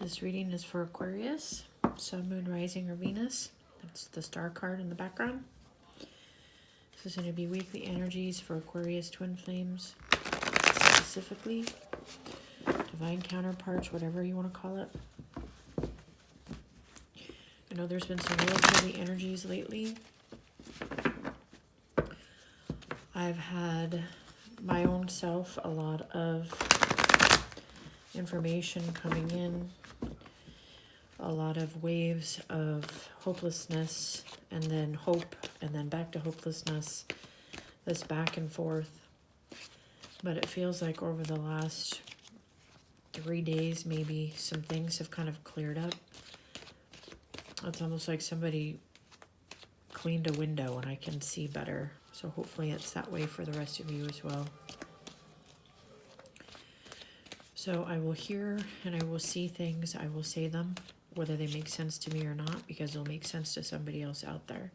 This reading is for Aquarius, Sun, Moon, Rising, or Venus. That's the star card in the background. This is going to be weekly energies for Aquarius twin flames, specifically. Divine counterparts, whatever you want to call it. I know there's been some real heavy energies lately. I've had my own self a lot of information coming in, a lot of waves of hopelessness, and then hope, and then back to hopelessness, this back and forth. But it feels like over the last 3 days, maybe, some things have kind of cleared up. It's almost like somebody cleaned a window and I can see better. So hopefully it's that way for the rest of you as well. So I will hear and I will see things. I will say them, whether they make sense to me or not, because they'll make sense to somebody else out there.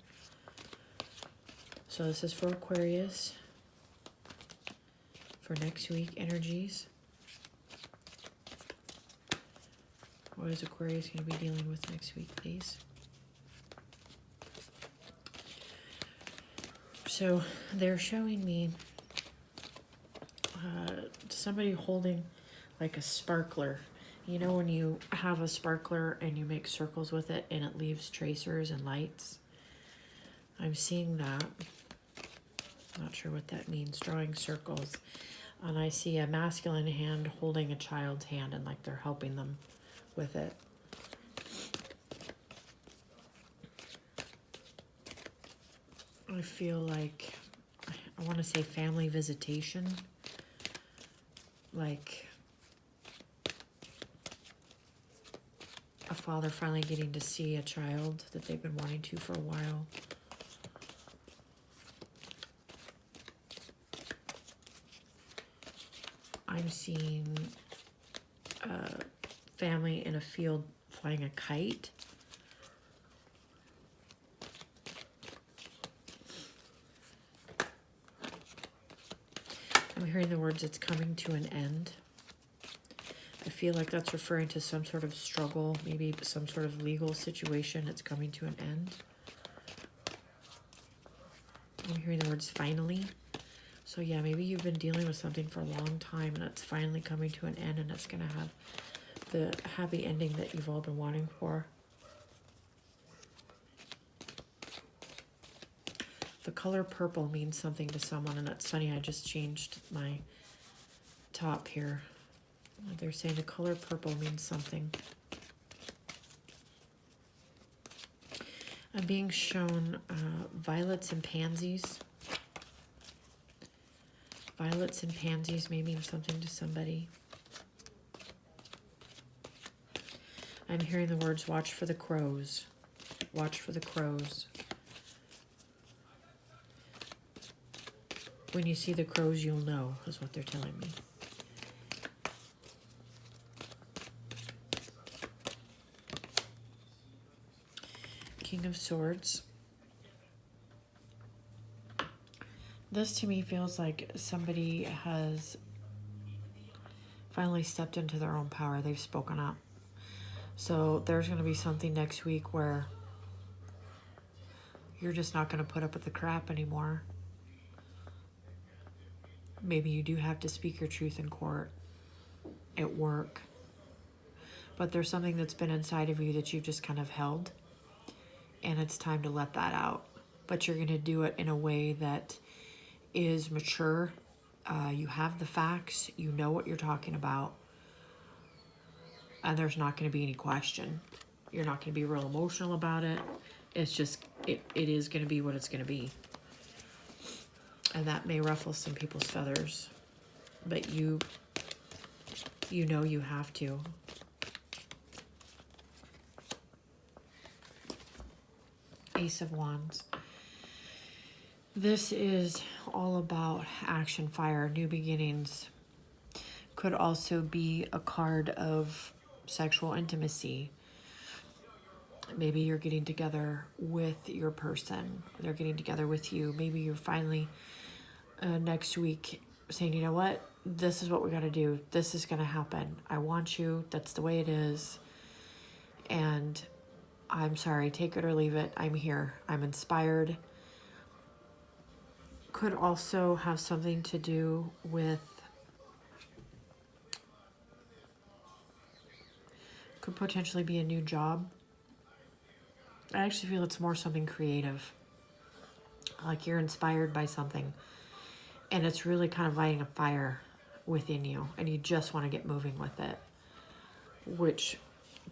So this is for Aquarius, for next week energies. What is Aquarius going to be dealing with next week, please? So they're showing me somebody holding like a sparkler. You know when you have a sparkler and you make circles with it and it leaves tracers and lights? I'm seeing that. Not sure what that means, drawing circles. And I see a masculine hand holding a child's hand and like they're helping them with it. I feel like, I want to say family visitation. Like a father finally getting to see a child that they've been wanting to for a while. I'm seeing a family in a field flying a kite. I'm hearing the words, it's coming to an end. I feel like that's referring to some sort of struggle, maybe some sort of legal situation. It's coming to an end. I'm hearing the words finally. So yeah, maybe you've been dealing with something for a long time and it's finally coming to an end and it's going to have the happy ending that you've all been wanting for. The color purple means something to someone, and it's funny, I just changed my top here. They're saying the color purple means something. I'm being shown violets and pansies. Violets and pansies may mean something to somebody. I'm hearing the words, watch for the crows. Watch for the crows. When you see the crows, you'll know, is what they're telling me. King of Swords. This to me feels like somebody has finally stepped into their own power. They've spoken up. So there's going to be something next week where you're just not going to put up with the crap anymore. Maybe you do have to speak your truth in court, at work. But there's something that's been inside of you that you've just kind of held. And it's time to let that out. But you're going to do it in a way that is mature. You have the facts. You know what you're talking about. And there's not going to be any question. You're not going to be real emotional about it. It's just, it is going to be what it's going to be. And that may ruffle some people's feathers. But you know you have to. Ace of Wands. This is all about action, fire, new beginnings. Could also be a card of sexual intimacy. Maybe you're getting together with your person. They're getting together with you. Maybe you're finally next week saying, you know what? This is what we got to do. This is going to happen. I want you. That's the way it is. And I'm sorry, take it or leave it. I'm here. I'm inspired. Could also have something to do with, could potentially be a new job. I actually feel it's more something creative. Like you're inspired by something. And it's really kind of lighting a fire within you. And you just want to get moving with it. Which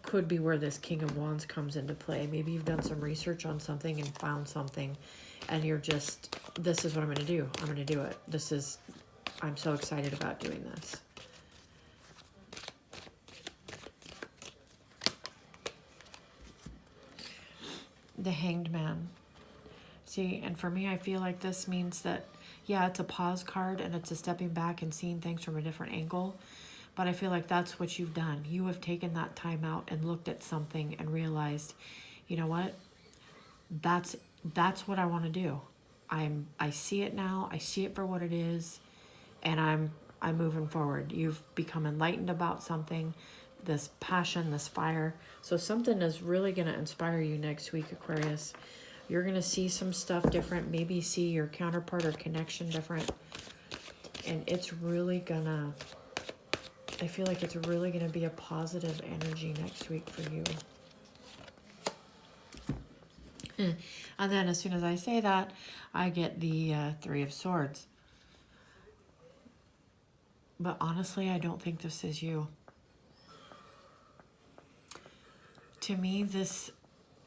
could be where this King of Wands comes into play. Maybe you've done some research on something and found something. And you're just, this is what I'm going to do. I'm going to do it. I'm so excited about doing this. The Hanged Man. See, and for me, I feel like this means that, yeah, it's a pause card and it's a stepping back and seeing things from a different angle. But I feel like that's what you've done. You have taken that time out and looked at something and realized, you know what? That's what I want to do. I see it now. I see it for what it is, and I'm moving forward. You've become enlightened about something, this passion, this fire. So something is really going to inspire you next week, Aquarius. You're going to see some stuff different, maybe see your counterpart or connection different. And it's really going to, I feel like it's really going to be a positive energy next week for you. And then as soon as I say that, I get the Three of Swords. But honestly, I don't think this is you. To me, this,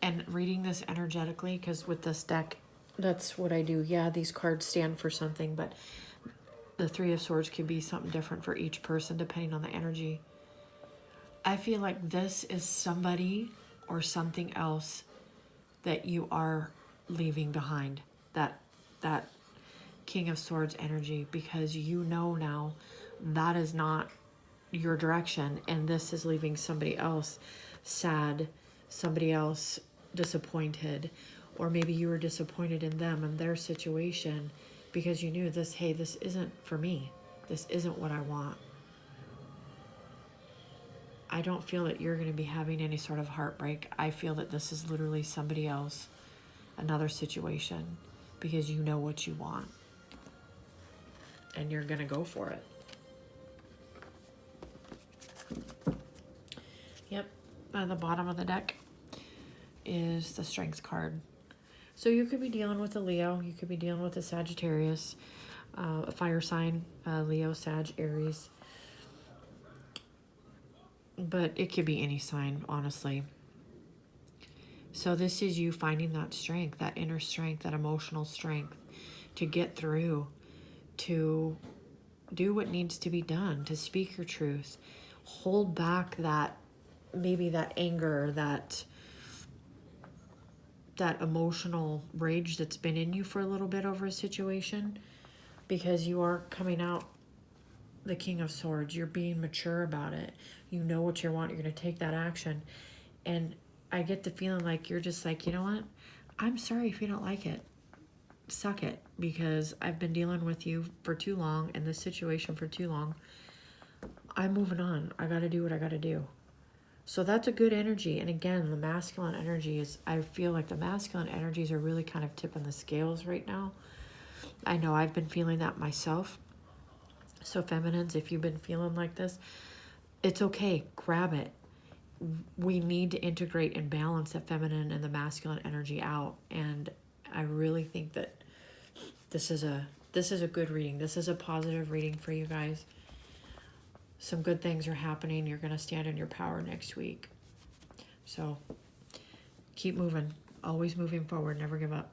and reading this energetically, because with this deck, that's what I do. Yeah, these cards stand for something, but the Three of Swords could be something different for each person depending on the energy. I feel like this is somebody or something else that you are leaving behind. That King of Swords energy, because you know now that is not your direction, and this is leaving somebody else sad, somebody else disappointed, or maybe you were disappointed in them and their situation because you knew this, hey, this isn't for me. This isn't what I want. I don't feel that you're going to be having any sort of heartbreak. I feel that this is literally somebody else, another situation, because you know what you want. And you're going to go for it. Yep. At the bottom of the deck is the Strength card. So you could be dealing with a Leo. You could be dealing with a Sagittarius, a fire sign, Leo, Sag, Aries. But it could be any sign, honestly. So this is you finding that strength, that inner strength, that emotional strength to get through, to do what needs to be done, to speak your truth, hold back that, maybe that anger, that emotional rage that's been in you for a little bit over a situation, because you are coming out the King of Swords. You're being mature about it. You know what you want. You're going to take that action. And I get the feeling like you're just like, you know what? I'm sorry if you don't like it. Suck it, because I've been dealing with you for too long in this situation for too long. I'm moving on. I got to do what I got to do. So that's a good energy. And again, the masculine energy is, I feel like the masculine energies are really kind of tipping the scales right now. I know I've been feeling that myself. So feminines, if you've been feeling like this, it's okay. Grab it. We need to integrate and balance the feminine and the masculine energy out. And I really think that this is a good reading. This is a positive reading for you guys. Some good things are happening. You're going to stand in your power next week. So keep moving. Always moving forward. Never give up.